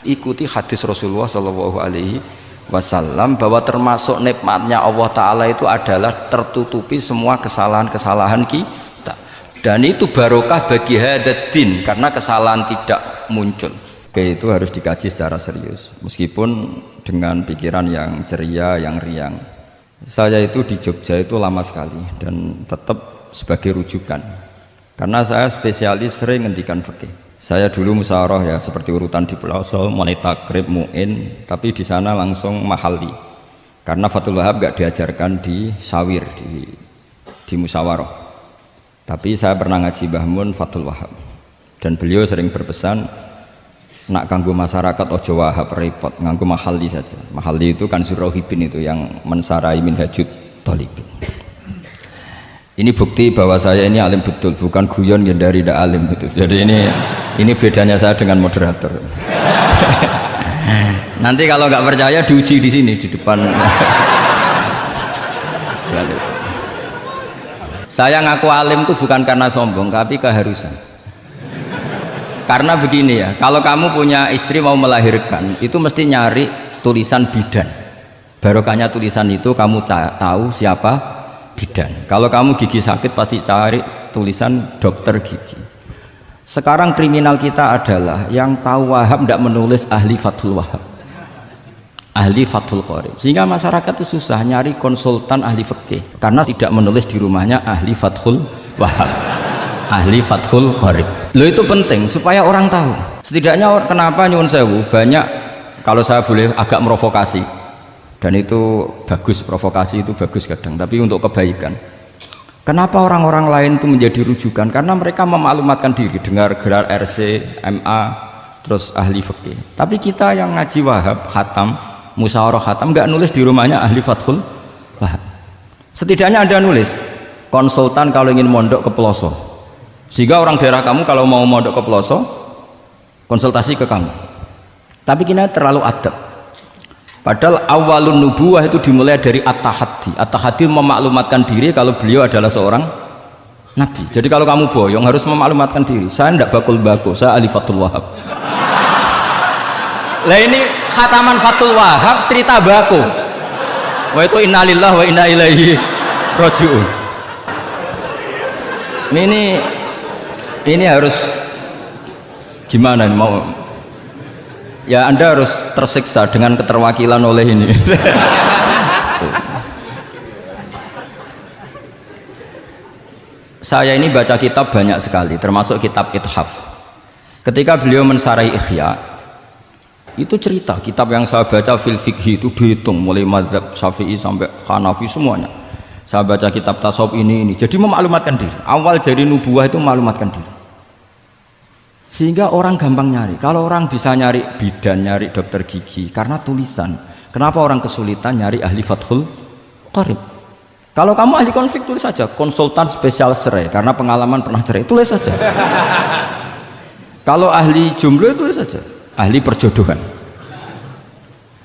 Ikuti hadis Rasulullah Shallallahu Alaihi Wasallam bahwa termasuk nikmatnya Allah Ta'ala itu adalah tertutupi semua kesalahan-kesalahan kita, dan itu barokah bagi hadatin karena kesalahan tidak muncul. Oke, itu harus dikaji secara serius meskipun dengan pikiran yang ceria, yang riang. Saya itu di Jogja itu lama sekali dan tetap sebagai rujukan karena saya spesialis sering ngendikan fikih. Saya dulu musyawarah ya seperti urutan di pelosok, mulai takrib, mu'in, tapi di sana langsung mahalli karena Fathul Wahab gak diajarkan di sawir, di musyawarah. Tapi saya pernah ngaji Mbah Mun Fathul Wahab dan beliau sering berpesan, nak kanggo masyarakat ojo wahab repot, nganggo mahalli saja. Mahalli itu kan Surauhibin itu yang mensarai minhajut thalibin. Ini bukti bahwa saya ini alim betul, bukan guyon yang dari tidak alim betul. Jadi ini bedanya saya dengan moderator. Nanti kalau nggak percaya diuji di sini di depan. Saya ngaku alim itu bukan karena sombong, tapi keharusan. Karena begini ya, kalau kamu punya istri mau melahirkan, itu mesti nyari tulisan bidan. Barokahnya tulisan itu kamu tahu siapa bidan. Kalau kamu gigi sakit pasti cari tulisan dokter gigi. Sekarang kriminal kita adalah yang tahu Wahab tidak menulis ahli Fathul Wahab, ahli Fathul Qorib, sehingga masyarakat itu susah nyari konsultan ahli fikih karena tidak menulis di rumahnya ahli Fathul Wahab, ahli Fathul Qorib. Loh, itu penting supaya orang tahu. Setidaknya kenapa nyuwun sewu banyak, kalau saya boleh agak merovokasi, dan itu bagus, provokasi itu bagus kadang, tapi untuk kebaikan. Kenapa orang-orang lain itu menjadi rujukan? Karena mereka memaklumatkan diri, dengar gelar RC, MA, terus ahli fikih. Tapi kita yang ngaji Wahab, khatam, musyawarah khatam, nggak nulis di rumahnya ahli Fathul Wahab. Setidaknya Anda nulis konsultan kalau ingin mondok ke pelosok, sehingga orang daerah kamu kalau mau mondok ke pelosok konsultasi ke kamu. Tapi kita terlalu adab. Padahal awalun nubuwah itu dimulai dari at-tahaddi. At-tahaddi memaklumatkan diri kalau beliau adalah seorang nabi. Jadi kalau kamu boyong harus memaklumatkan diri, saya tidak bakul-bakul, saya ahli Fathul Wahab. Lah ini khataman Fathul Wahab cerita bako. Wah itu innalillahi wa inna ilaihi raji'un. Ini harus gimana mau? Ya Anda harus tersiksa dengan keterwakilan oleh ini. Saya ini baca kitab banyak sekali, termasuk kitab Ithaf. Ketika beliau mensarai Ihya, itu cerita kitab yang saya baca fil fikhi itu dihitung mulai mazhab Syafi'i sampai Hanafi semuanya. Saya baca kitab tasawuf ini. Jadi memaklumatkan diri. Awal dari nubuah itu memaklumatkan diri. Sehingga orang gampang nyari. Kalau orang bisa nyari bidan, nyari dokter gigi karena tulisan, kenapa orang kesulitan nyari ahli Fathul Qorib? Kalau kamu ahli konflik tulis saja konsultan spesial cerai karena pengalaman pernah cerai, tulis saja. Kalau ahli jomblo tulis saja ahli perjodohan,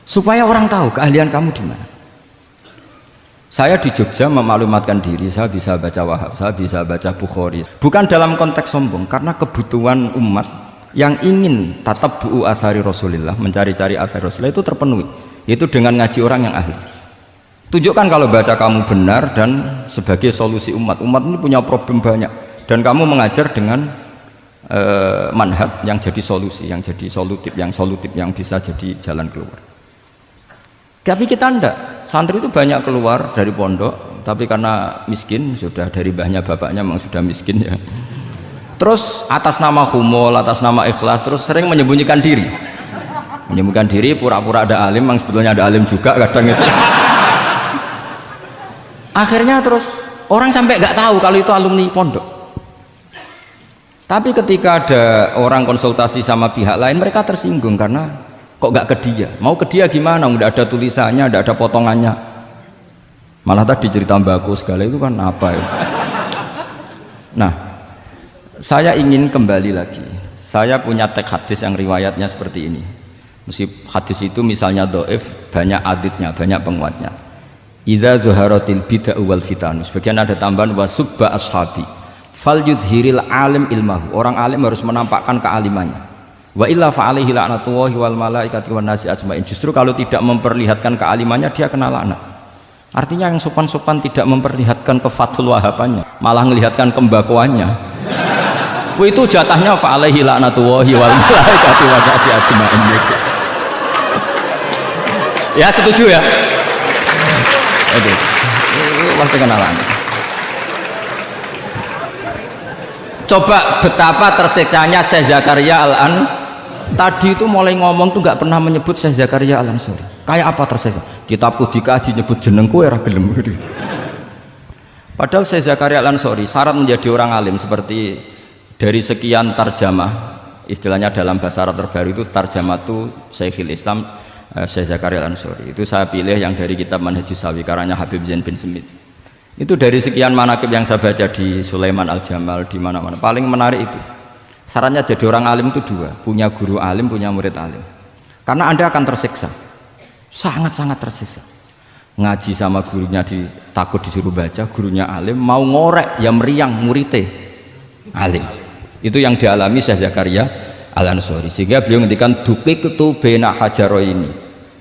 supaya orang tahu keahlian kamu di mana. Saya di Jogja memaklumatkan diri, saya bisa baca Wahab, saya bisa baca Bukhari. Bukan dalam konteks sombong, karena kebutuhan umat yang ingin tatabbu'u athari Rasulillah, mencari-cari athari Rasulillah itu terpenuhi. Itu dengan ngaji orang yang ahli. Tunjukkan kalau baca kamu benar dan sebagai solusi umat. Umat ini punya problem banyak dan kamu mengajar dengan manhaj yang jadi solusi, yang jadi solutif, yang bisa jadi jalan keluar. Tapi kita enggak, santri itu banyak keluar dari pondok, tapi karena miskin, sudah dari mbahnya bapaknya memang sudah miskin ya. Terus atas nama humul, atas nama ikhlas, terus sering menyembunyikan diri. Menyembunyikan diri, pura-pura ada alim, memang sebetulnya ada alim juga kadang itu. Akhirnya terus orang sampai nggak tahu kalau itu alumni pondok. Tapi ketika ada orang konsultasi sama pihak lain, mereka tersinggung karena kok nggak ke dia? Mau ke dia gimana? Nggak ada tulisannya, nggak ada potongannya. Malah tadi cerita mbakku segala itu kan apa ya? Nah, saya ingin kembali lagi. Saya punya teks hadis yang riwayatnya seperti ini. Meskipun hadis itu misalnya dhaif, banyak aditnya, banyak penguatnya. Idza zuharatil bid'ah wal fitan. Sebagian ada tambahan wasubba ashabi. Fal yudhiril alim ilmahu. Orang alim harus menampakkan kealimannya. Wa illa fa'alaihi la'natullahi wal malaikati wan nasi ajmain. Justru kalau tidak memperlihatkan kealimannya dia kena laknat. Artinya yang sopan-sopan tidak memperlihatkan kefatul wahabannya, malah melihatkan kembakuannya. Wah, itu jatahnya fa'alaihi la'natullahi wal malaikati wan nasi ajmain. Ya setuju ya? Oke. Pasti kena laknat. Coba betapa tersiksanya Syekh Zakaria Al-An tadi itu mulai ngomong tuh nggak pernah menyebut Syekh Zakaria Al-Ansori. Kayak apa tersiksa? Kitabku dikaji nyebut jenengku era gelem. Padahal Syekh Zakaria Al-Ansori syarat menjadi orang alim seperti dari sekian tarjamah, istilahnya dalam bahasa Arab terbaru itu tarjamah itu Syekhul Islam Syekh Zakaria Al-Ansori. Itu saya pilih yang dari kitab Manhajus Sawi karanya Habib Zain bin Smith. Itu dari sekian manaqib yang saya baca di Sulaiman Al-Jamal di mana-mana paling menarik itu syaratnya jadi orang alim itu dua, punya guru alim, punya murid alim. Karena Anda akan tersiksa, sangat-sangat tersiksa. Ngaji sama gurunya takut disuruh baca, gurunya alim, mau ngorek ya meriang muridnya alim. Itu yang dialami Syekh Zakaria Al-Ansori, sehingga beliau ngendikan duqiqtu baina hajaroini.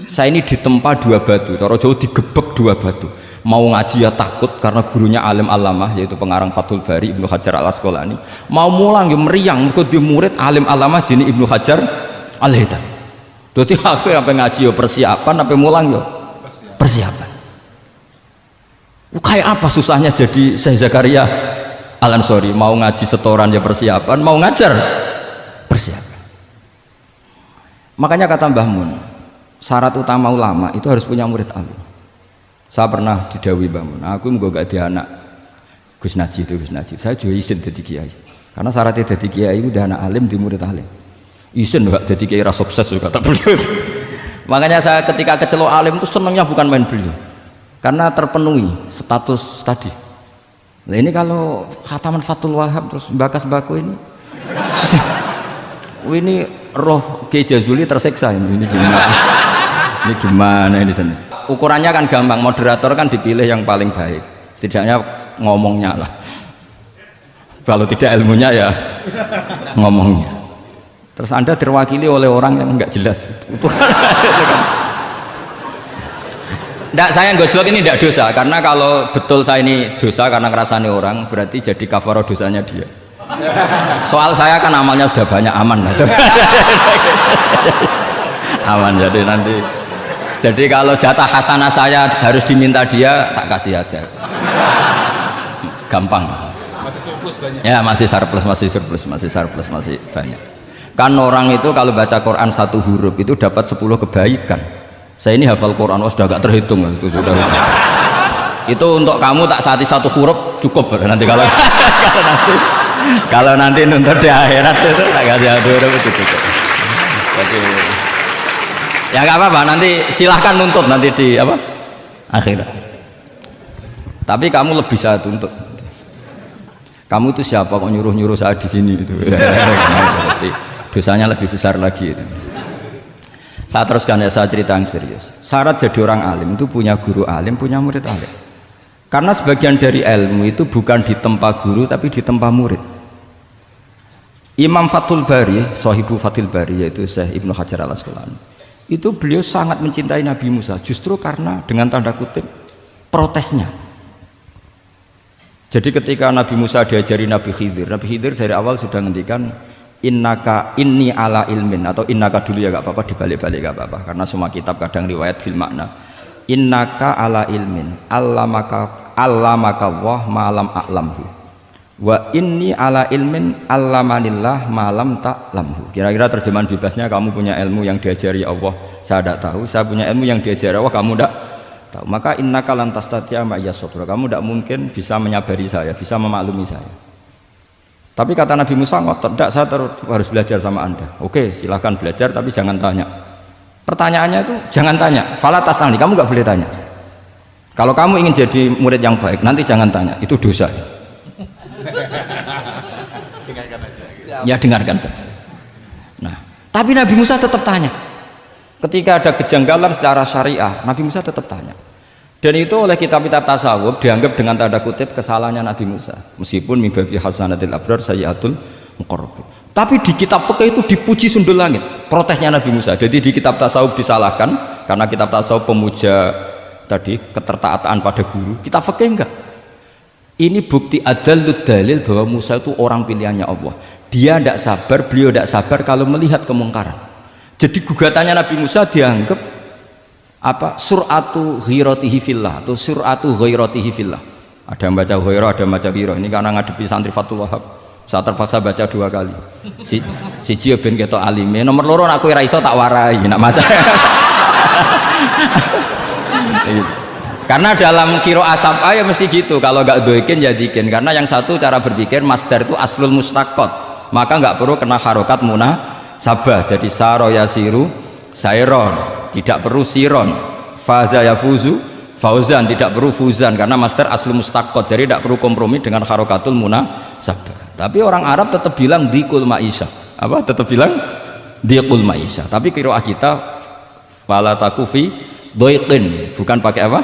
Saya ini ditempa dua batu, cara Jawa digebek dua batu. Mau ngaji ya takut karena gurunya alim alamah yaitu pengarang Fathul Bari Ibnu Hajar Al-Asqalani, mau mulang ya meriang mergo di murid alim alamah jenis Ibnu Hajar Al-Haytami. Dadi aku sampai ngaji ya persiapan, sampai mulang ya persiapan. Kayak apa susahnya jadi Syekh Zakaria Al-Ansori, mau ngaji setoran ya persiapan, mau ngajar persiapan. Makanya kata Mbah Mun, syarat utama ulama itu harus punya murid alim. Saya pernah didhawuhi Mbah Mun, aku mau gak ada anak Gus Najib itu Gus Najib, saya juga izin jadi kiai. Karena syaratnya jadi kiai itu udah anak alim di murid alim. Izin gak jadi kiai rasa sukses juga tak perlu. Makanya saya ketika kecelok alim itu senangnya bukan main beliau, karena terpenuhi status tadi. Nah ini kalau khataman Fathul Wahab terus bakas baku ini, ini roh Kiai Jazuli tersiksa ini gimana? Ini gimana ini sini? Ukurannya kan gampang, moderator kan dipilih yang paling baik, setidaknya ngomongnya lah, kalau tidak ilmunya ya ngomongnya. Terus Anda terwakili oleh orang yang nggak jelas. Nggak, saya gojlok ini tidak dosa, karena kalau betul saya ini dosa karena ngerasani orang, berarti jadi kafarah dosanya dia. Soal saya kan amalnya sudah banyak, aman lah. Aman, jadi nanti jadi kalau jatah hasanah saya harus diminta dia, tak kasih aja, gampang. Masih surplus banyak ya, masih surplus, masih banyak. Kan orang itu kalau baca Quran satu huruf itu dapat 10 kebaikan. Saya ini hafal Quran sudah agak terhitung itu sudah. Itu untuk kamu tak saati satu huruf cukup nanti kalau nanti nuntut di akhirat itu tak kasih satu huruf itu cukup. Jadi ya nggak apa-apa, nanti silahkan nuntut nanti di apa akhirat. Tapi kamu lebih saya tuntut. Kamu itu siapa kok nyuruh saya di sini itu? Dosanya lebih besar lagi itu. Saya teruskan ya, saya cerita yang serius. Syarat jadi orang alim itu punya guru alim, punya murid alim. Karena sebagian dari ilmu itu bukan ditempa guru tapi ditempa murid. Imam Fathul Bari, Shahibu Fathul Bari yaitu Syekh Ibnu Hajar Al-Asqalani, itu beliau sangat mencintai Nabi Musa justru karena dengan tanda kutip protesnya. Jadi ketika Nabi Musa diajari Nabi Khidir dari awal sudah ngendikan innaka inni ala ilmin, atau innaka dulu ya gak apa-apa, dibalik-balik gak apa-apa karena semua kitab kadang riwayat fil makna. Innaka ala ilmin allamaka wah ma'lam a'lamhu wa inni ala ilmin allamanillah ma'lam ta'lamhu. Kira-kira terjemahan bebasnya, kamu punya ilmu yang diajari Allah saya tidak tahu, saya punya ilmu yang diajari Allah kamu tidak tahu, maka innaka lan tastati'a ma'iya sabra, kamu tidak mungkin bisa menyabari saya, bisa memaklumi saya. Tapi kata Nabi Musa ngotot, tidak, saya harus belajar sama Anda. Oke, silahkan belajar tapi jangan tanya. Pertanyaannya itu jangan tanya, fala tas'alni, kamu nggak boleh tanya. Kalau kamu ingin jadi murid yang baik nanti jangan tanya, itu dosa. Dengarkan aja. Ya dengarkan saja. Nah, tapi Nabi Musa tetap tanya. Ketika ada kejanggalan secara syariah, Nabi Musa tetap tanya. Dan itu oleh kitab-kitab tasawuf dianggap dengan tanda kutip kesalahannya Nabi Musa. Meskipun mimbabi hasanatil abrar sayyatul muqarrabin. Tapi di kitab fikih itu dipuji sundul langit. Protesnya Nabi Musa. Jadi di kitab tasawuf disalahkan karena kitab tasawuf pemuja tadi ketertaatan pada guru. Kitab fikih enggak. Ini bukti adallud dalil bahwa Musa itu orang pilihannya Allah. Dia tidak sabar, beliau tidak sabar kalau melihat kemungkaran. Jadi gugatannya Nabi Musa dianggap apa? Sur'atu ghiratihi fillah atau sur'atu ghairatihi fillah. Ada yang baca ghairah, ada yang baca ghirah. Ini karena ngadepi santri Fathul Wahab. Saya terpaksa baca 2 kali. Siji ben ketok alime, nomor loro aku ora iso tak warai nak maca. Karena dalam kiro asap ya mesti gitu, kalau nggak doikin jadikin. Karena yang satu cara berpikir masdar itu aslul mustaqot, maka nggak perlu kena harokat munasabah. Jadi saro yasiru sairon, tidak perlu siron. Faza yafuzu fauzan, tidak perlu fuzan karena masdar aslul mustaqot. Jadi tidak perlu kompromi dengan harokatul munasabah. Tapi orang Arab tetap bilang dikul maisha. Apa? Tetap bilang dikul maisha. Tapi qiraah kita fala takufi doiqin, bukan pakai apa?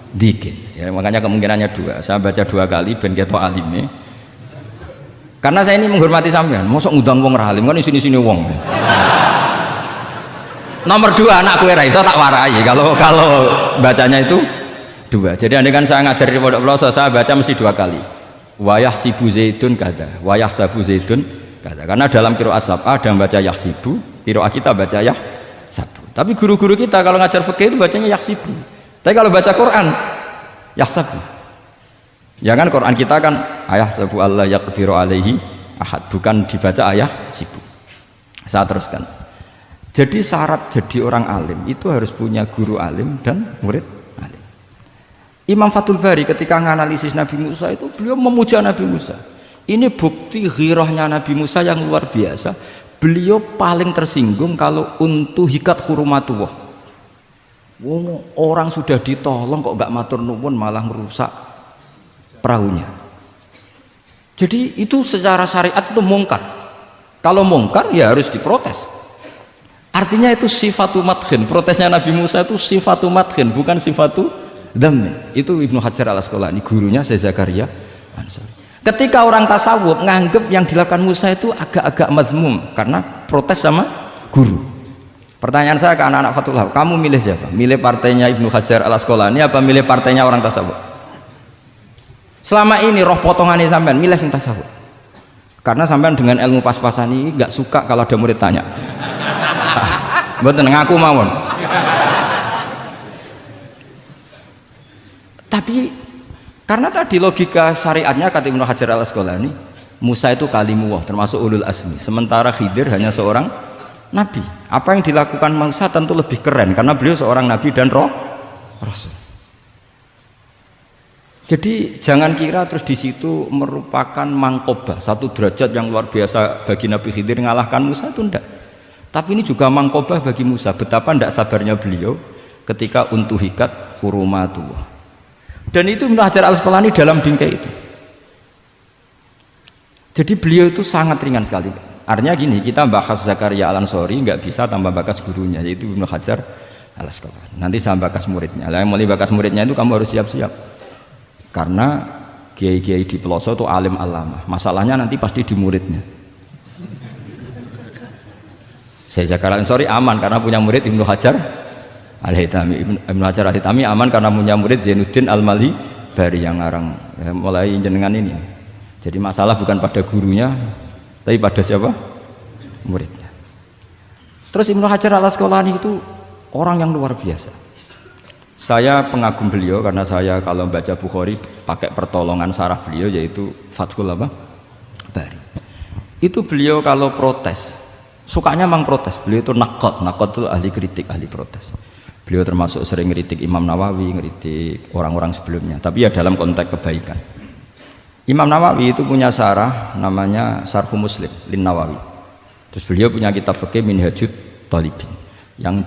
Dikin. Ya, makanya kemungkinannya 2. Saya baca 2 kali ben ketok alime. Karena saya ini menghormati sampean. Mosok ngundang wong ra alim kan sini-sini wong. Nomor 2 anakku ora iso tak warai kalau bacanya itu 2. Jadi andai kan saya ngajar di pondok pelosok saya baca mesti 2 kali. Wayah sibu zaidun kada, wayah sabu zaidun kada. Karena dalam qiraat sab'ah ada yang baca yahsibu, qiraat kita baca yahsabu. Tapi guru-guru kita kalau ngajar fikih itu bacanya yahsibu. Tapi kalau baca Quran yahsabu. Ya kan Quran kita kan ayah sabu Allah yaqdiru alaihi ahad, bukan dibaca ayah sibu. Saya teruskan. Jadi syarat jadi orang alim itu harus punya guru alim dan murid alim. Imam Fathul Bari ketika menganalisis Nabi Musa itu beliau memuja Nabi Musa. Ini bukti ghirahnya Nabi Musa yang luar biasa. Beliau paling tersinggung kalau untuhikat hurumatullah. Orang sudah ditolong kok gak matur nuwun malah merusak perahunya. Jadi itu secara syariat itu mungkar. Kalau mungkar ya harus diprotes. Artinya itu sifatu madkhin. Protesnya Nabi Musa itu sifatu madkhin, bukan sifatu dhamin. Itu Ibnu Hajar al-Asqalani, gurunya Syekh Zakaria Ansari. Ketika orang tasawuf nganggep yang dilakukan Musa itu agak-agak mazmum karena protes sama guru. Pertanyaan saya ke anak-anak Fathul Wahab, kamu milih siapa? Milih partainya Ibnu Hajar al-Asqalani apa milih partainya orang tasawuf? Selama ini roh potongannya sampean milih sing tasawuf. Karena sampean dengan ilmu pas-pasan ini nggak suka kalau ada murid tanya. Mboten ngaku mawon. Tapi karena tadi logika syariatnya kata Ibnu Hajar al-Asqalani, Musa itu kalimullah termasuk ulul azmi, sementara Khidir hanya seorang nabi. Apa yang dilakukan Musa tentu lebih keren karena beliau seorang nabi dan rasul. Jadi jangan kira terus di situ merupakan mangkobah, satu derajat yang luar biasa bagi Nabi Khidir mengalahkan Musa itu enggak. Tapi ini juga mangkobah bagi Musa, betapa tidak sabarnya beliau ketika untuhikat hurumatullah. Dan itu Ibnu Hajar al-Asqalani dalam bingkai itu. Jadi beliau itu sangat ringan sekali. Artinya gini, kita bahas Zakaria al-Ansori nggak bisa tambah bakas gurunya, yaitu Ibnu Hajar al-Asqalani. Nanti saya bakas muridnya. Lah yang mulai bakas muridnya itu kamu harus siap-siap. Karena kiai-kiai di pelosok itu alim alama. Masalahnya nanti pasti di muridnya. Saya Zakaria al-Ansori aman karena punya murid Ibnu Hajar Al-Hitami. Ibnu Hajar Al-Hitami aman karena punya murid Zainuddin Al-Mali Bari yang ngarang mulai jenengan ini. Jadi masalah bukan pada gurunya tapi pada siapa? Muridnya. Terus Ibnu Hajar al-Asqalani itu orang yang luar biasa. Saya pengagum beliau karena saya kalau baca Bukhari pakai pertolongan sarah beliau yaitu Fathul Bari. Itu beliau kalau protes sukanya memang protes. Beliau itu nakot itu ahli kritik, ahli protes. Beliau termasuk sering ngeritik Imam Nawawi, ngeritik orang-orang sebelumnya, tapi ya dalam konteks kebaikan. Imam Nawawi itu punya sarah namanya Syarhu Muslim Lin Nawawi. Terus beliau punya kitab fikih Minhajut Thalibin yang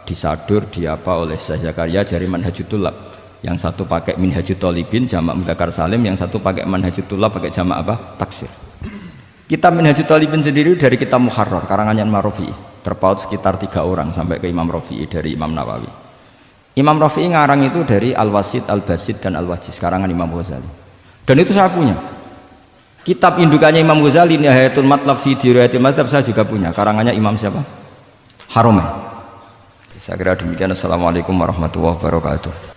disadur oleh Syekh Zakaria dari Manhajut Thullab. Yang satu pakai Minhajut Thalibin jamak mudzakkar salim, yang satu pakai Manhajut Thullab pakai jamak taksir. Kitab Minhajut Thalibin sendiri dari kitab Muharrar karangan Imam Rafi'i. Terpaut sekitar 3 orang sampai ke Imam Rafi'i dari Imam Nawawi. Imam Rafi'i ngarang itu dari Al-Wasid, Al-Basid dan Al-Wajiz karangan Imam Ghazali. Dan itu saya punya. Kitab indukannya Imam Ghazali Nihayatul Matlab fi Dirayatil Mazhab saya juga punya, karangannya Imam siapa? Haromen. Saya kira demikian. Assalamualaikum warahmatullahi wabarakatuh.